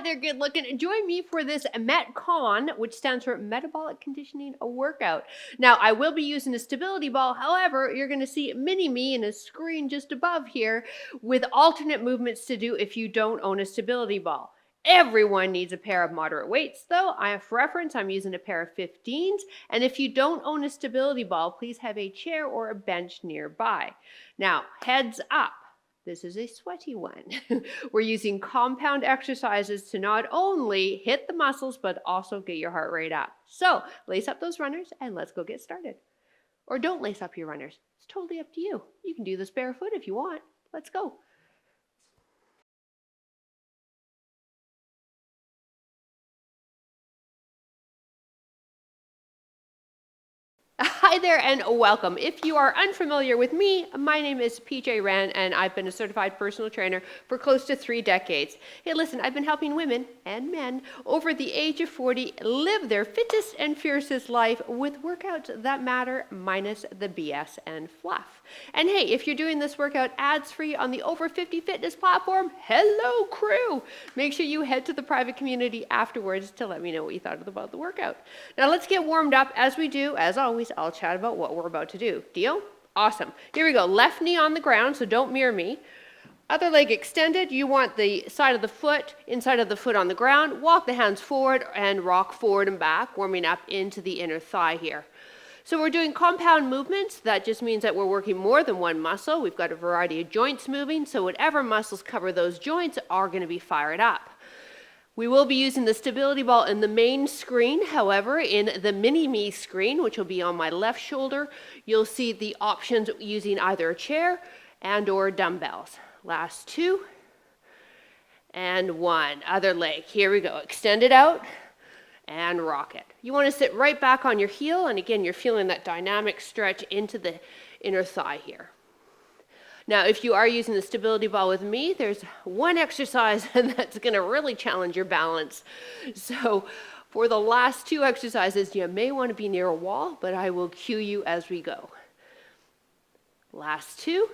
Hi there, good looking. Join me for this METCON, which stands for Metabolic Conditioning workout. Now, I will be using a stability ball. However, you're going to see mini me in a screen just above here with alternate movements to do if you don't own a stability ball. Everyone needs a pair of moderate weights, though. For reference, I'm using a pair of 15s. And if you don't own a stability ball, please have a chair or a bench nearby. Now, heads up. This is a sweaty one. We're using compound exercises to not only hit the muscles, but also get your heart rate up. So lace up those runners and let's go get started. Or don't lace up your runners. It's totally up to you. You can do this barefoot if you want. Let's go. Hi there and welcome. If you are unfamiliar with me, my name is PJ Wren and I've been a certified personal trainer for close to 3 decades. Hey, listen, I've been helping women and men over the age of 40 live their fittest and fiercest life with workouts that matter minus the BS and fluff. And hey, if you're doing this workout ads-free on the Over 50 Fitness platform, hello crew! Make sure you head to the private community afterwards to let me know what you thought about the workout. Now let's get warmed up. As we do, as always, I'll chat about what we're about to do. Deal? Awesome. Here we go. Left knee on the ground, so don't mirror me. Other leg extended. You want the side of the foot, inside of the foot on the ground. Walk the hands forward and rock forward and back, warming up into the inner thigh here. So we're doing compound movements. That just means that we're working more than one muscle. We've got a variety of joints moving, so whatever muscles cover those joints are going to be fired up. We will be using the stability ball in the main screen. However, in the mini-me screen, which will be on my left shoulder, you'll see the options using either a chair and or dumbbells. Last 2 and 1. Other leg. Here we go. Extend it out and rock it. You want to sit right back on your heel, and again, you're feeling that dynamic stretch into the inner thigh here. Now, if you are using the stability ball with me, there's one exercise that's going to really challenge your balance. So for the last 2 exercises, you may want to be near a wall, but I will cue you as we go. Last 2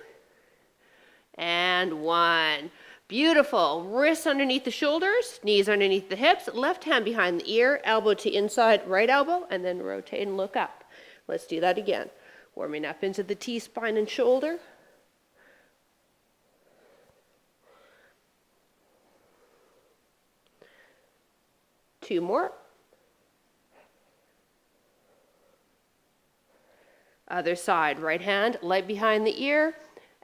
and 1. Beautiful. Wrists underneath the shoulders, knees underneath the hips, left hand behind the ear, elbow to inside right elbow, and then rotate and look up. Let's do that again. Warming up into the T-spine and shoulder. Two more. Other side, right hand, light behind the ear,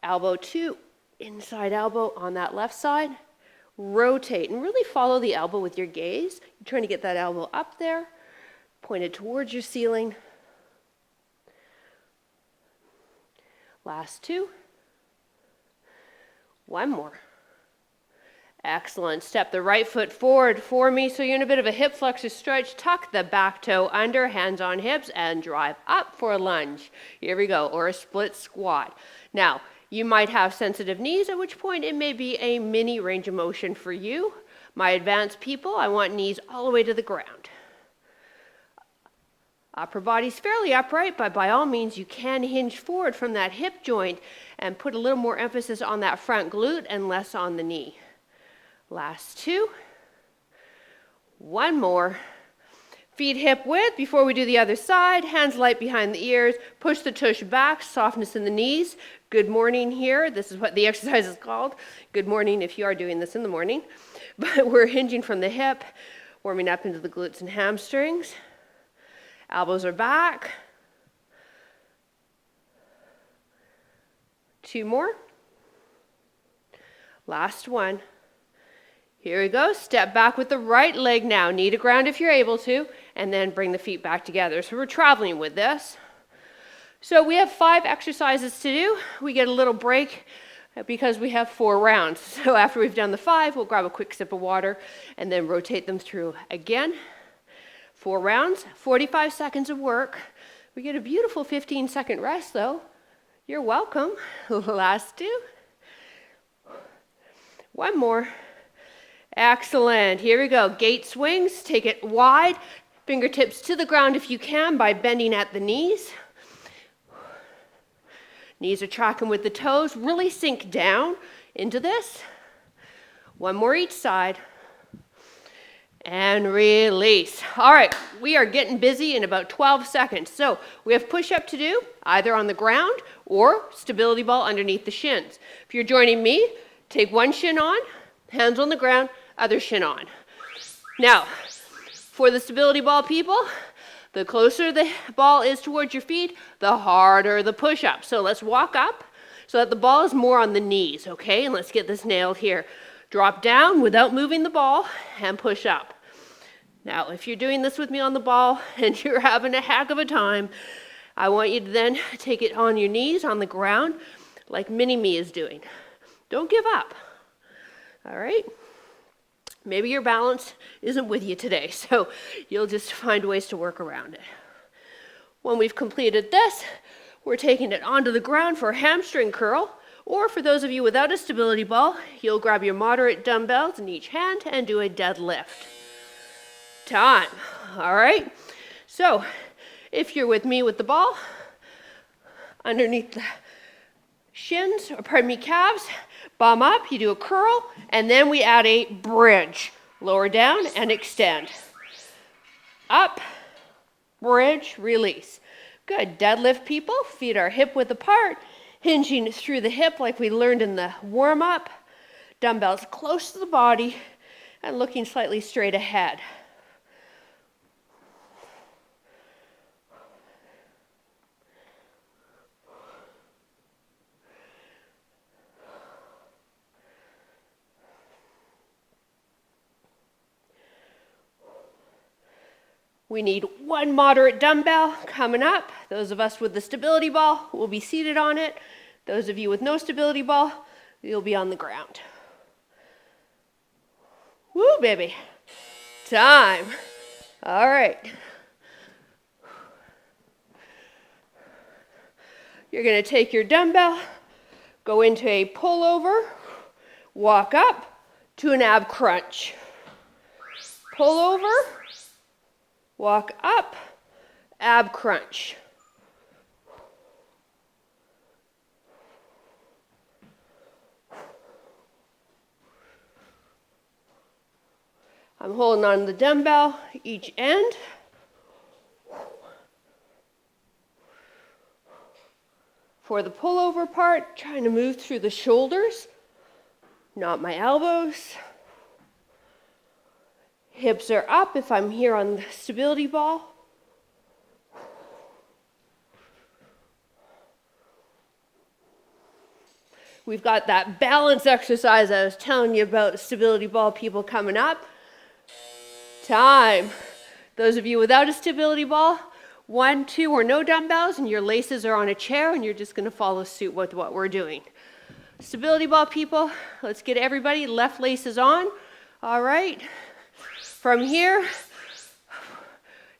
elbow to inside elbow on that left side. Rotate and really follow the elbow with your gaze. You're trying to get that elbow up there, pointed towards your ceiling. Last 2. One more. Excellent. Step the right foot forward for me. So you're in a bit of a hip flexor stretch. Tuck the back toe under, hands on hips, and drive up for a lunge. Here we go, or a split squat. Now, you might have sensitive knees, at which point it may be a mini range of motion for you. My advanced people, I want knees all the way to the ground. Upper body's fairly upright, but by all means, you can hinge forward from that hip joint and put a little more emphasis on that front glute and less on the knee. Last 2. One more. Feet hip width before we do the other side. Hands light behind the ears. Push the tush back. Softness in the knees. Good morning here. This is what the exercise is called. Good morning if you are doing this in the morning. But we're hinging from the hip, warming up into the glutes and hamstrings. Elbows are back. 2 more. Last one. Here we go. Step back with the right leg now. Knee to ground if you're able to, and then bring the feet back together. So we're traveling with this. So we have 5 exercises to do. We get a little break because we have 4 rounds. So after we've done the 5, we'll grab a quick sip of water and then rotate them through again. 4 rounds, 45 seconds of work. We get a beautiful 15-second rest though. You're welcome. Last 2. One more. Excellent. Here we go. Gate swings. Take it wide. Fingertips to the ground if you can by bending at the knees. Knees are tracking with the toes. Really sink down into this. One more each side. and release. All right, we are getting busy in about 12 seconds. So we have push-up to do, either on the ground or stability ball underneath the shins. If you're joining me, take one shin on, hands on the ground, other shin on. Now, for the stability ball people, the closer the ball is towards your feet, the harder the push-up. So let's walk up so that the ball is more on the knees, okay? And let's get this nailed here. Drop down without moving the ball and push up. Now, if you're doing this with me on the ball and you're having a heck of a time, I want you to then take it on your knees on the ground like Mini-Me is doing. Don't give up, all right? Maybe your balance isn't with you today, so you'll just find ways to work around it. When we've completed this, we're taking it onto the ground for a hamstring curl, or for those of you without a stability ball, you'll grab your moderate dumbbells in each hand and do a deadlift. Time. All right. So if you're with me with the ball, underneath the shins, or pardon me, calves, bum up, you do a curl, and then we add a bridge. Lower down and extend. Up, bridge, release. Good. Deadlift, people. Feet are hip width apart, hinging through the hip like we learned in the warm-up. Dumbbells close to the body and looking slightly straight ahead. We need one moderate dumbbell coming up. Those of us with the stability ball will be seated on it. Those of you with no stability ball, you'll be on the ground. Woo, baby. Time. All right. You're going to take your dumbbell, go into a pullover, walk up to an ab crunch. Pull over. Walk up, ab crunch. I'm holding on to the dumbbell each end. For the pullover part, trying to move through the shoulders, not my elbows. Hips are up if I'm here on the stability ball. We've got that balance exercise I was telling you about, stability ball people coming up. Time. Those of you without a stability ball, 1, 2, or no dumbbells, and your laces are on a chair, and you're just going to follow suit with what we're doing. Stability ball people, let's get everybody left laces on. All right. From here,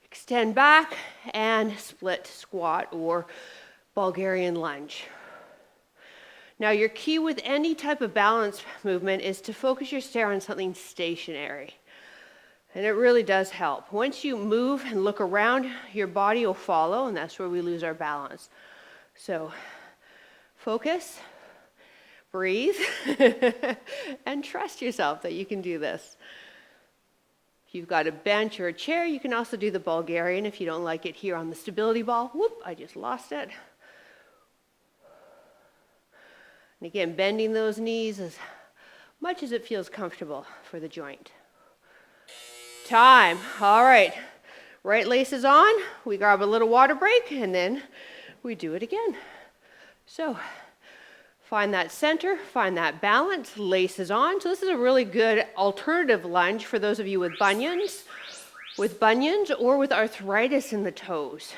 extend back and split squat or Bulgarian lunge. Now your key with any type of balance movement is to focus your stare on something stationary. And it really does help. Once you move and look around, your body will follow, and that's where we lose our balance. So focus, breathe, and trust yourself that you can do this. If you've got a bench or a chair, you can also do the Bulgarian if you don't like it here on the stability ball. Whoop, I just lost it. And again, bending those knees as much as it feels comfortable for the joint. Time. All right. Right laces on. We grab a little water break, and then we do it again. So find that center, find that balance, laces on. So this is a really good alternative lunge for those of you with bunions or with arthritis in the toes,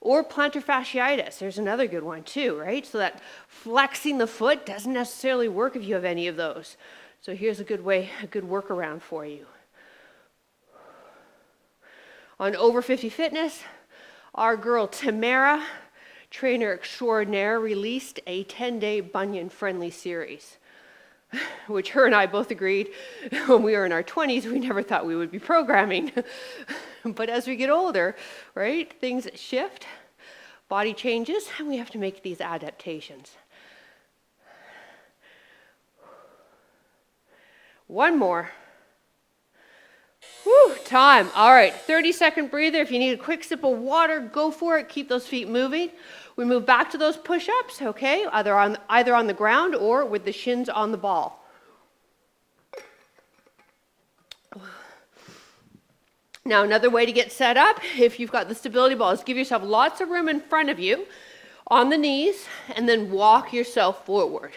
or plantar fasciitis. There's another good one too, right? So that flexing the foot doesn't necessarily work if you have any of those. So here's a good workaround for you. On Over 50 Fitness, our girl Tamara, trainer extraordinaire, released a 10-day bunion-friendly series, which her and I both agreed when we were in our 20s, we never thought we would be programming. But as we get older, right, things shift, body changes, and we have to make these adaptations. One more. Whew, time. All right, 30-second breather. If you need a quick sip of water, go for it. Keep those feet moving. We move back to those push-ups, okay? Either on the ground or with the shins on the ball. Now, another way to get set up, if you've got the stability ball, is give yourself lots of room in front of you on the knees, and then walk yourself forward.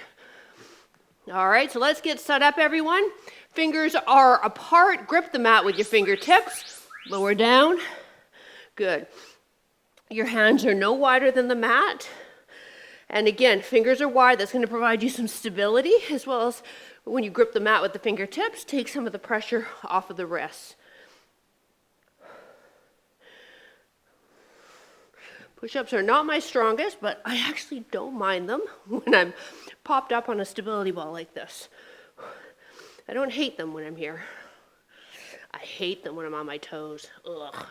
All right, so let's get set up, everyone. Fingers are apart. Grip the mat with your fingertips. Lower down. Good. Your hands are no wider than the mat. And again, fingers are wide. That's going to provide you some stability, as well as when you grip the mat with the fingertips, take some of the pressure off of the wrists. Push-ups are not my strongest, but I actually don't mind them when I'm popped up on a stability ball like this. I don't hate them when I'm here. I hate them when I'm on my toes. Ugh.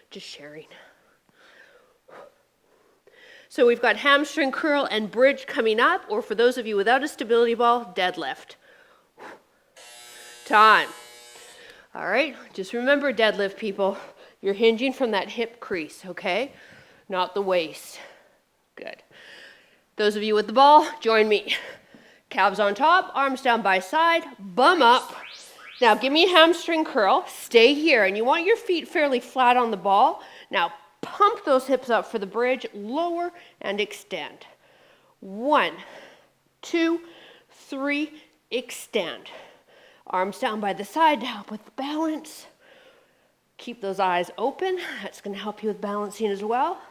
Just sharing. So we've got hamstring curl and bridge coming up, or for those of you without a stability ball, deadlift. Time. All right, just remember deadlift, people. You're hinging from that hip crease, okay? Not the waist. Good. Those of you with the ball, join me. Calves on top, arms down by side, bum up. Now give me a hamstring curl. Stay here, and you want your feet fairly flat on the ball. Now pump those hips up for the bridge, lower and extend. 1, 2, 3, extend. Arms down by the side to help with the balance. Keep those eyes open. That's going to help you with balancing as well.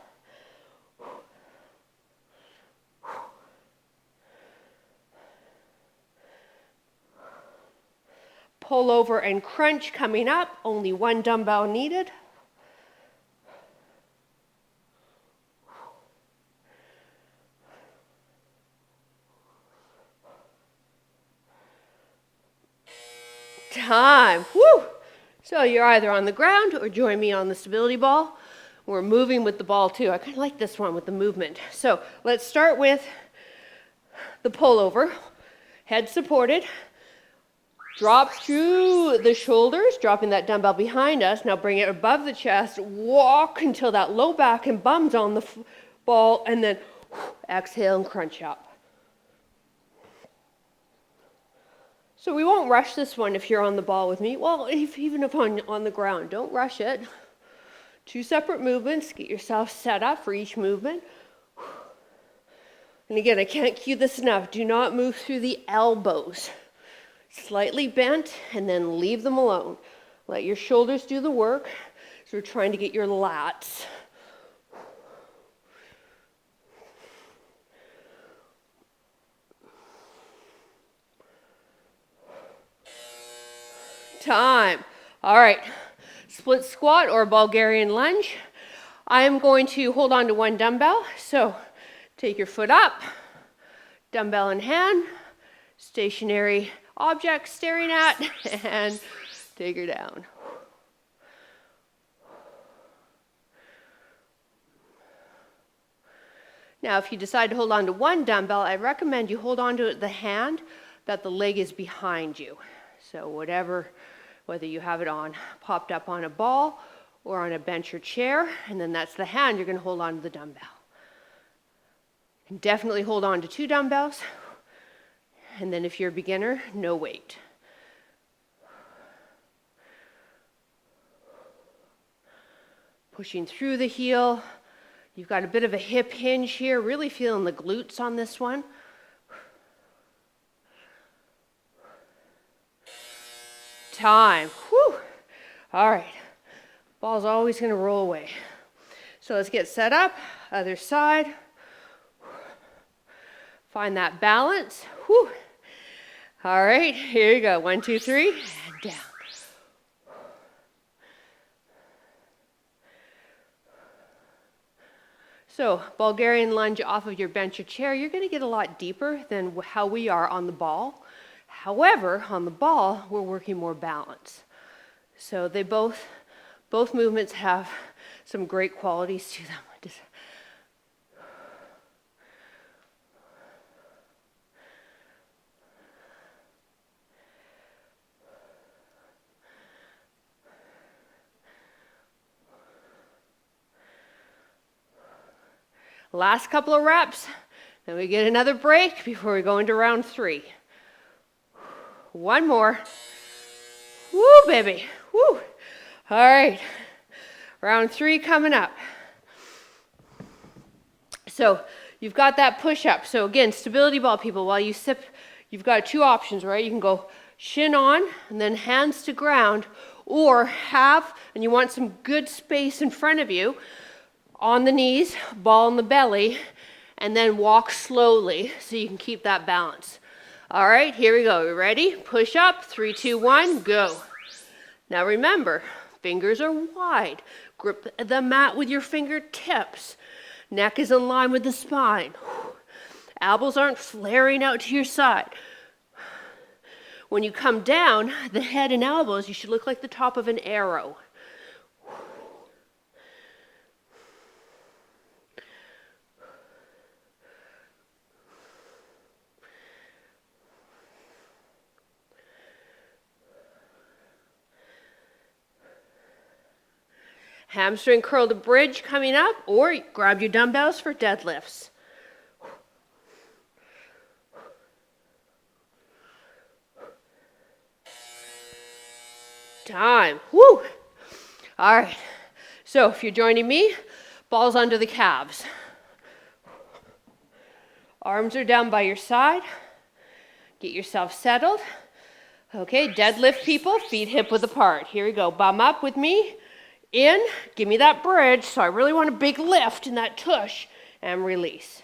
Pull over and crunch coming up. Only one dumbbell needed. Time. Woo! So you're either on the ground or join me on the stability ball. We're moving with the ball too. I kind of like this one with the movement. So let's start with the pullover. Head supported. Drop through the shoulders, dropping that dumbbell behind us. Now bring it above the chest. Walk until that low back and bum's on the ball, and then exhale and crunch up. So we won't rush this one if you're on the ball with me. Well, even if on the ground, don't rush it. 2 separate movements. Get yourself set up for each movement. And again, I can't cue this enough. Do not move through the elbows. Slightly bent, and then leave them alone. Let your shoulders do the work. So we're trying to get your lats. Time. All right. Split squat or Bulgarian lunge. I am going to hold on to one dumbbell. So take your foot up, dumbbell in hand, stationary object staring at, and take her down. Now, if you decide to hold on to one dumbbell, I recommend you hold on to the hand that the leg is behind you. So whether you have it on popped up on a ball or on a bench or chair, and then that's the hand you're going to hold on to the dumbbell. You can definitely hold on to 2 dumbbells, and then if you're a beginner, no weight. Pushing through the heel. You've got a bit of a hip hinge here, really feeling the glutes on this one. Time. Whew. All right. Ball's always going to roll away. So let's get set up. Other side. Find that balance. Whew. All right. Here you go. 1, 2, 3. And down. So Bulgarian lunge off of your bench or chair. You're going to get a lot deeper than how we are on the ball. However, on the ball, we're working more balance. So they both movements have some great qualities to them. Last couple of reps, then we get another break before we go into round 3. One more. Woo, baby. Woo. All right. Round 3 coming up. So you've got that push-up. So again, stability ball people, while you sip, you've got 2 options, right? You can go shin on and then hands to ground, or have, and you want some good space in front of you, on the knees, ball in the belly, and then walk slowly so you can keep that balance. All right, here we go. You ready? Push up. 3, 2, 1, go. Now remember, fingers are wide. Grip the mat with your fingertips. Neck is in line with the spine. Elbows aren't flaring out to your side. When you come down, the head and elbows, you should look like the top of an arrow. Hamstring curl to bridge coming up, or grab your dumbbells for deadlifts. Time. Woo! All right. So if you're joining me, balls under the calves. Arms are down by your side. Get yourself settled. Okay, deadlift people, feet hip width apart. Here we go. Bum up with me. In, give me that bridge. So I really want a big lift in that tush, and release.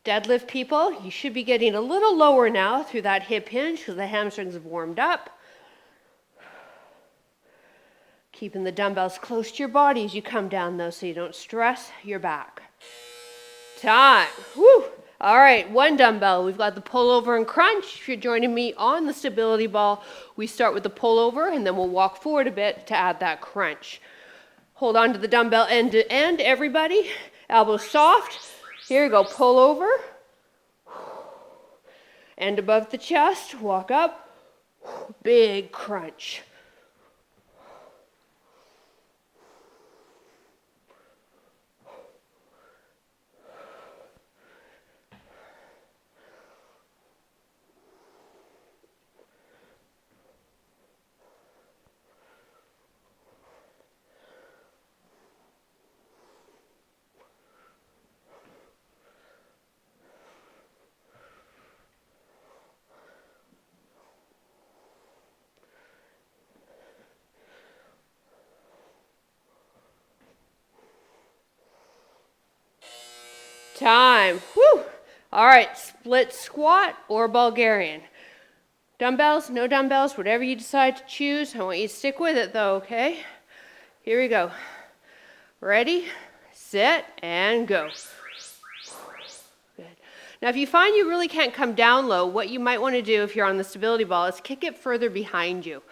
Deadlift people, you should be getting a little lower now through that hip hinge because the hamstrings have warmed up. Keeping the dumbbells close to your body as you come down though so you don't stress your back. Time. Woo! All right, 1 dumbbell. We've got the pullover and crunch. If you're joining me on the stability ball, we start with the pullover and then we'll walk forward a bit to add that crunch. Hold on to the dumbbell end to end, everybody. Elbows soft. Here we go, pull over, end above the chest, walk up, big crunch. Time. Woo! All right, split squat or Bulgarian. Dumbbells, no dumbbells, whatever you decide to choose. I want you to stick with it though, okay? Here we go. Ready, sit, and go. Good. Now if you find you really can't come down low, what you might want to do if you're on the stability ball is kick it further behind you.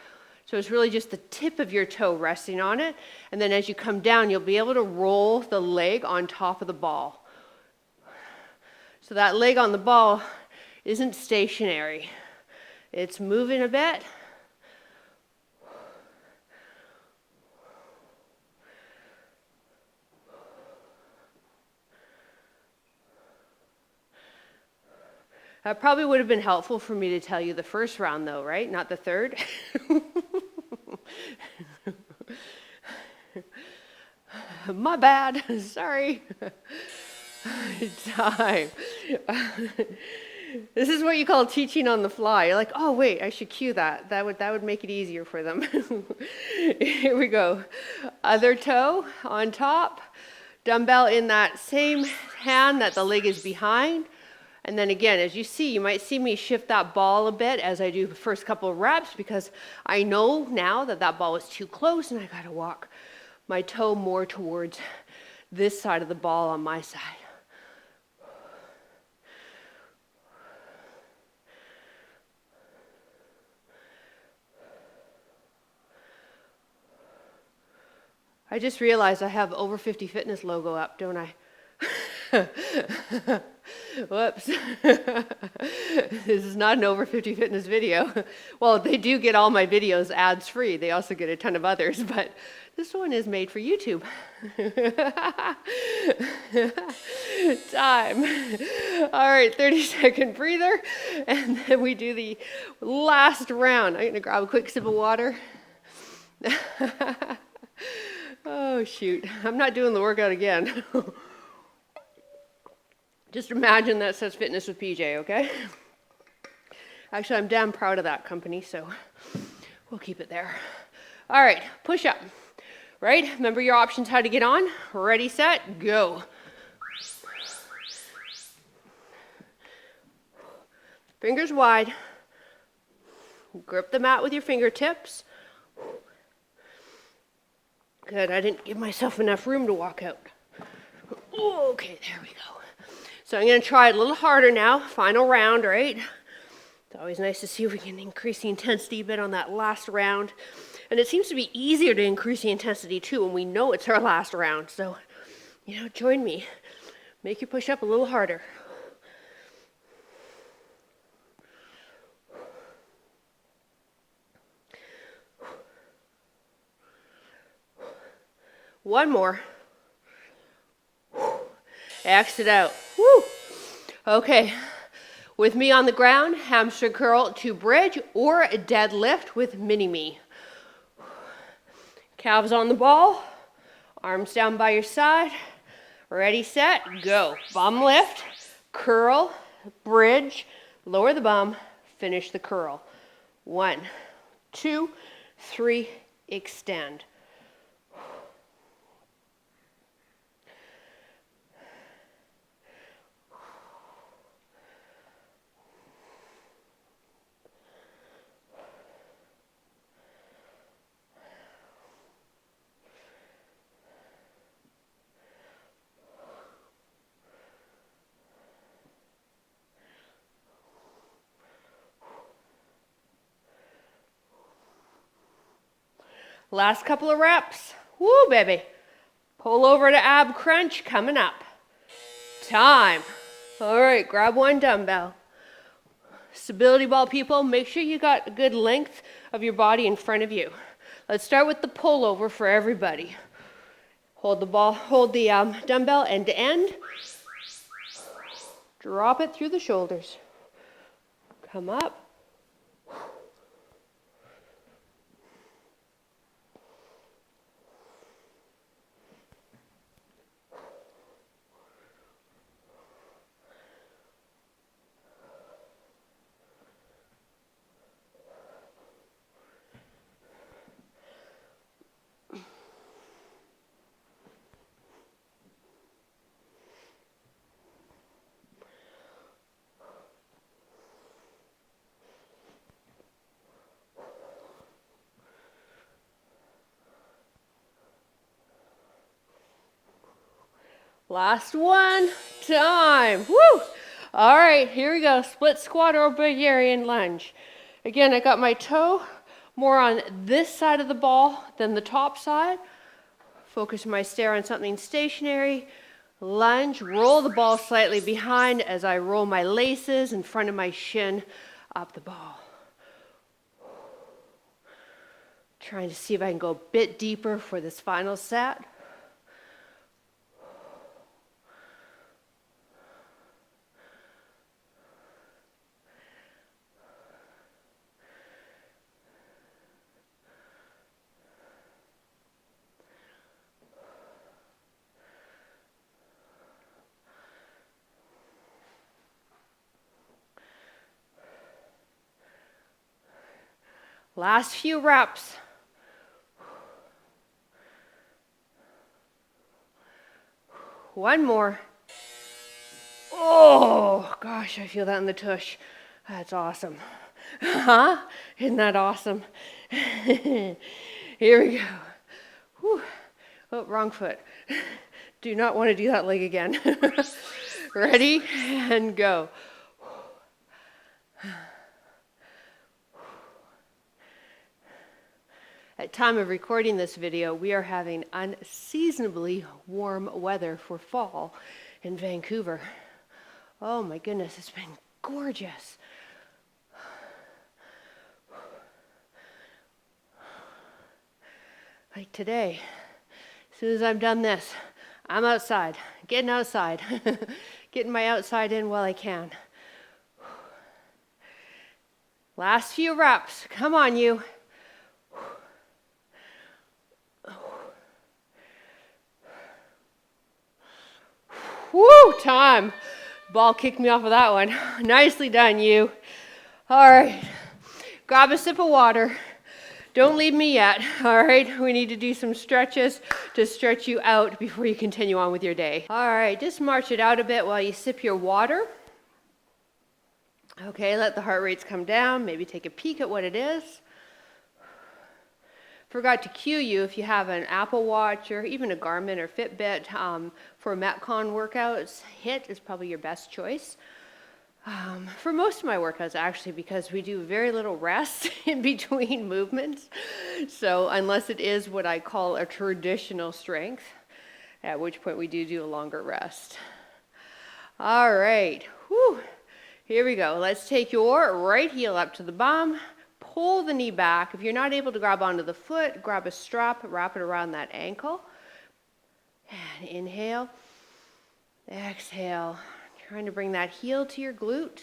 So it's really just the tip of your toe resting on it. And then as you come down, you'll be able to roll the leg on top of the ball. So that leg on the ball isn't stationary. It's moving a bit. That probably would have been helpful for me to tell you the first round though, right? Not the third. My bad, sorry. Time. This is what you call teaching on the fly. You're like, oh wait, I should cue that. That would make it easier for them. Here we go. Other toe on top. Dumbbell in that same hand that the leg is behind. And then again, as you see, you might see me shift that ball a bit as I do the first couple of reps because I know now that that ball is too close and I got to walk my toe more towards this side of the ball on my side. I just realized I have Over 50 Fitness logo up, don't I? Whoops. This is not an Over 50 Fitness video. Well, they do get all my videos ads free. They also get a ton of others, but this one is made for YouTube. Time. All right, 30-second breather, and then we do the last round. I'm going to grab a quick sip of water. Oh, shoot. I'm not doing the workout again. Just imagine that says Fitness with PJ, okay? Actually, I'm damn proud of that company, so we'll keep it there. All right, push up. Right? Remember your options, how to get on. Ready, set, go. Fingers wide. Grip the mat with your fingertips. Good, I didn't give myself enough room to walk out. Okay, there we go. So I'm going to try it a little harder now. Final round, right? It's always nice to see if we can increase the intensity a bit on that last round. And it seems to be easier to increase the intensity too when we know it's our last round. So, join me. Make your push up a little harder. One more. Exit out. Woo. Okay. With me on the ground, hamstring curl to bridge or a deadlift with mini-me. Calves on the ball, arms down by your side. Ready, set, go. Bum lift, curl, bridge, lower the bum, finish the curl. 1, 2, 3, extend. Last couple of reps. Woo, baby. Pull over to ab crunch coming up. Time. All right, grab one dumbbell. Stability ball, people, make sure you got a good length of your body in front of you. Let's start with the pullover for everybody. Hold the dumbbell end to end. Drop it through the shoulders. Come up. Last one, time. Woo! All right, here we go. Split squat or Bulgarian lunge. Again, I got my toe more on this side of the ball than the top side. Focus my stare on something stationary. Lunge, roll the ball slightly behind as I roll my laces in front of my shin up the ball. Trying to see if I can go a bit deeper for this final set. Last few reps. One more. Oh, gosh, I feel that in the tush. That's awesome. Huh? Isn't that awesome? Here we go. Whew. Oh, wrong foot. Do not want to do that leg again. Ready? And go. At time of recording this video, we are having unseasonably warm weather for fall in Vancouver. Oh my goodness, it's been gorgeous. Like today, as soon as I'm done this, I'm outside, getting outside, getting my outside in while I can. Last few reps, come on you. Woo, time. Ball kicked me off of that one. Nicely done, you. All right, grab a sip of water. Don't leave me yet, all right? We need to do some stretches to stretch you out before you continue on with your day. All right, just march it out a bit while you sip your water. Okay, let the heart rates come down. Maybe take a peek at what it is. Forgot to cue you if you have an Apple Watch or even a Garmin or Fitbit for METCON workouts. HIIT is probably your best choice. For most of my workouts, actually, because we do very little rest in between movements. So unless it is what I call a traditional strength, at which point we do a longer rest. All right, whew. Here we go. Let's take your right heel up to the bum. Pull the knee back. If you're not able to grab onto the foot, grab a strap, wrap it around that ankle. And inhale, exhale. Trying to bring that heel to your glute,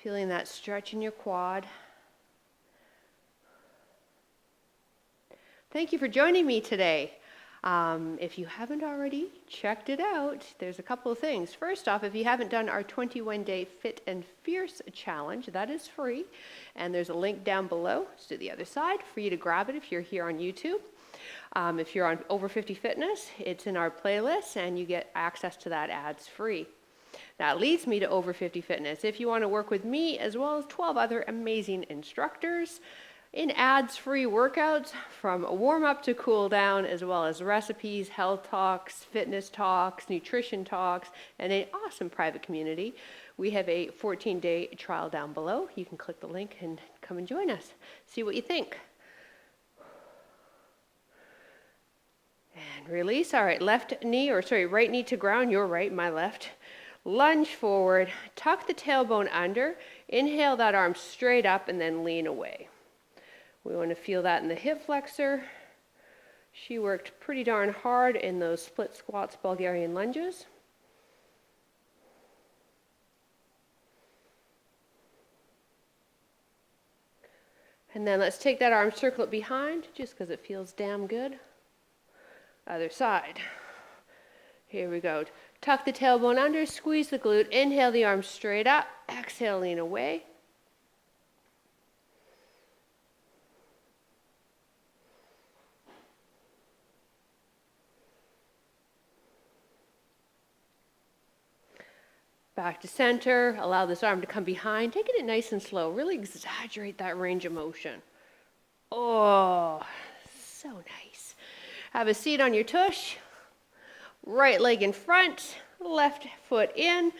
feeling that stretch in your quad. Thank you for joining me today. If you haven't already checked it out, there's a couple of things. First off, if you haven't done our 21-day Fit and Fierce challenge, that is free. And there's a link down below to the other side for you to grab it if you're here on YouTube. If you're on Over 50 Fitness, it's in our playlist and you get access to that ads free. That leads me to Over 50 Fitness. If you want to work with me as well as 12 other amazing instructors in ads-free workouts from a warm-up to cool down, as well as recipes, health talks, fitness talks, nutrition talks, and an awesome private community, we have a 14-day trial down below. You can click the link and come and join us. See what you think. And release. All right, right knee to ground, your right, my left. Lunge forward, tuck the tailbone under, inhale that arm straight up and then lean away. We want to feel that in the hip flexor. She worked pretty darn hard in those split squats, Bulgarian lunges. And then let's take that arm, circle it behind, just because it feels damn good. Other side. Here we go. Tuck the tailbone under, squeeze the glute, inhale the arm straight up, exhale, lean away. Back to center, allow this arm to come behind, taking it nice and slow, really exaggerate that range of motion. Oh, so nice. Have a seat on your tush. Right leg in front, left foot in,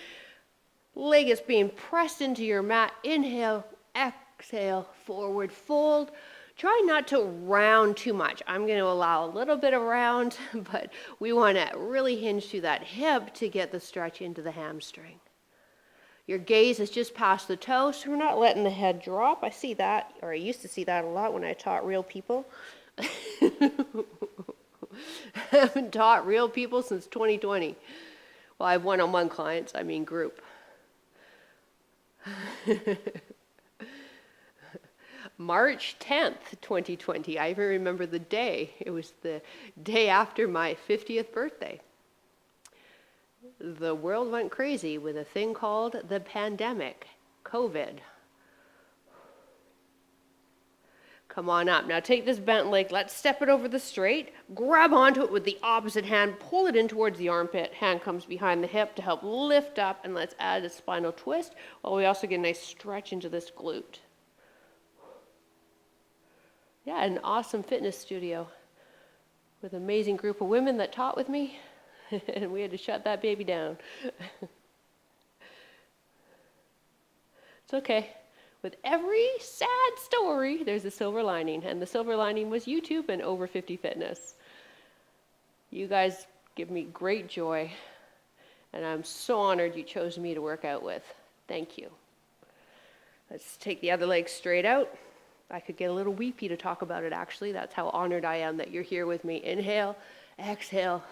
leg is being pressed into your mat. Inhale, exhale, forward fold. Try not to round too much. I'm going to allow a little bit of round, but we want to really hinge through that hip to get the stretch into the hamstring. Your gaze is just past the toe, so we're not letting the head drop. I see that, or I used to see that a lot when I taught real people. I haven't taught real people since 2020. Well, I have one-on-one clients, I mean group. March 10th, 2020. I even remember the day. It was the day after my 50th birthday. The world went crazy with a thing called the pandemic, COVID. Come on up. Now take this bent leg. Let's step it over the straight. Grab onto it with the opposite hand. Pull it in towards the armpit. Hand comes behind the hip to help lift up. And let's add a spinal twist while we also get a nice stretch into this glute. Yeah, an awesome fitness studio with an amazing group of women that taught with me. And we had to shut that baby down. It's okay. With every sad story, there's a silver lining, and the silver lining was YouTube and Over 50 Fitness. You guys give me great joy, and I'm so honored you chose me to work out with. Thank you. Let's take the other leg straight out. I could get a little weepy to talk about it, actually. That's how honored I am that you're here with me. Inhale, exhale.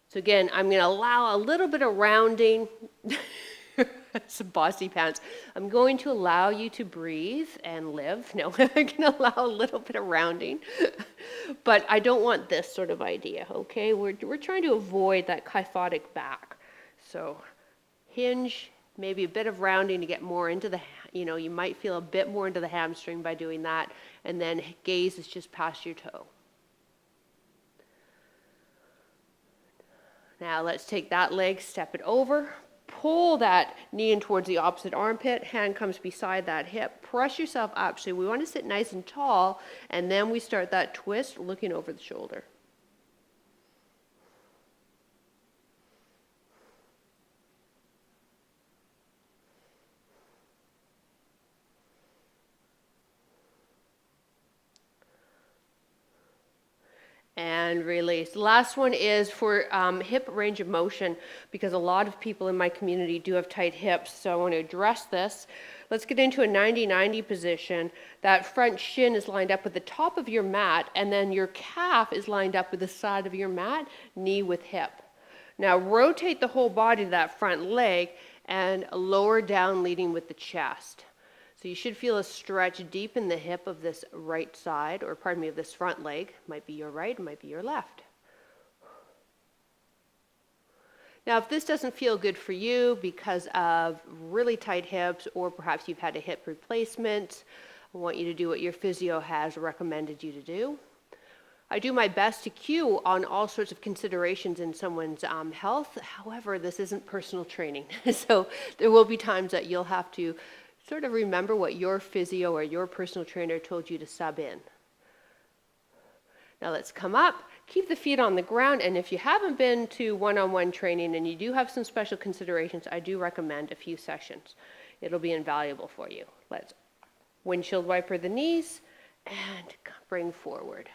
So again, I'm going to allow a little bit of rounding. Some bossy pants. I'm going to allow you to breathe and live. No, I'm going to allow a little bit of rounding. But I don't want this sort of idea, okay? We're trying to avoid that kyphotic back. So hinge, maybe a bit of rounding to get more into the, you might feel a bit more into the hamstring by doing that. And then gaze is just past your toe. Now let's take that leg, step it over, pull that knee in towards the opposite armpit, hand comes beside that hip, press yourself up. So we want to sit nice and tall, and then we start that twist looking over the shoulder. And release. The last one is for hip range of motion, because a lot of people in my community do have tight hips, so I want to address this. Let's get into a 90-90 position. That front shin is lined up with the top of your mat, and then your calf is lined up with the side of your mat, knee with hip. Now rotate the whole body to that front leg and lower down, leading with the chest. So you should feel a stretch deep in the hip of this right side, or pardon me, of this front leg. Might be your right, might be your left. Now, if this doesn't feel good for you because of really tight hips, or perhaps you've had a hip replacement, I want you to do what your physio has recommended you to do. I do my best to cue on all sorts of considerations in someone's health. However, this isn't personal training. So there will be times that you'll have to sort of remember what your physio or your personal trainer told you to sub in. Now let's come up, keep the feet on the ground, and if you haven't been to one-on-one training and you do have some special considerations, I do recommend a few sessions. It'll be invaluable for you. Let's windshield wiper the knees and bring forward.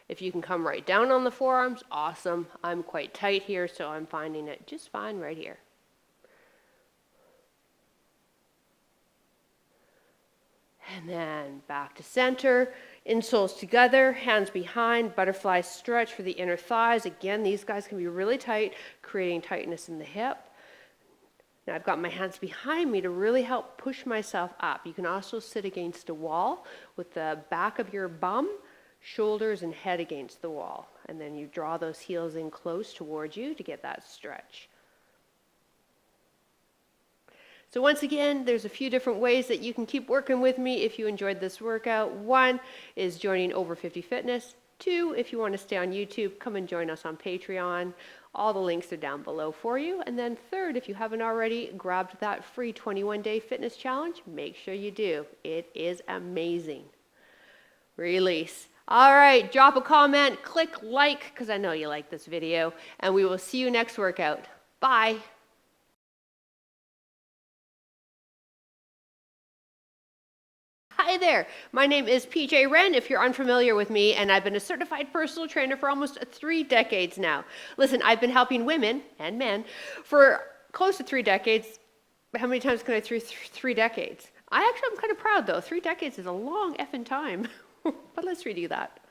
If you can come right down on the forearms, awesome. I'm quite tight here, so I'm finding it just fine right here. And then back to center, insoles together, hands behind, butterfly stretch for the inner thighs. Again, these guys can be really tight, creating tightness in the hip. Now I've got my hands behind me to really help push myself up. You can also sit against a wall with the back of your bum, shoulders and head against the wall. And then you draw those heels in close towards you to get that stretch. So once again, there's a few different ways that you can keep working with me if you enjoyed this workout. One is joining Over 50 Fitness. Two, if you want to stay on YouTube, come and join us on Patreon. All the links are down below for you. And then third, if you haven't already grabbed that free 21-day fitness challenge, make sure you do. It is amazing. Release. All right, drop a comment, click like, because I know you like this video, and we will see you next workout. Bye. Hi there, my name is PJ Wren, if you're unfamiliar with me, and I've been a certified personal trainer for almost 3 decades now. Listen, I've been helping women and men for close to 3 decades. How many times can I through 3 decades? I'm kind of proud though. 3 decades is a long effing time. But let's redo that.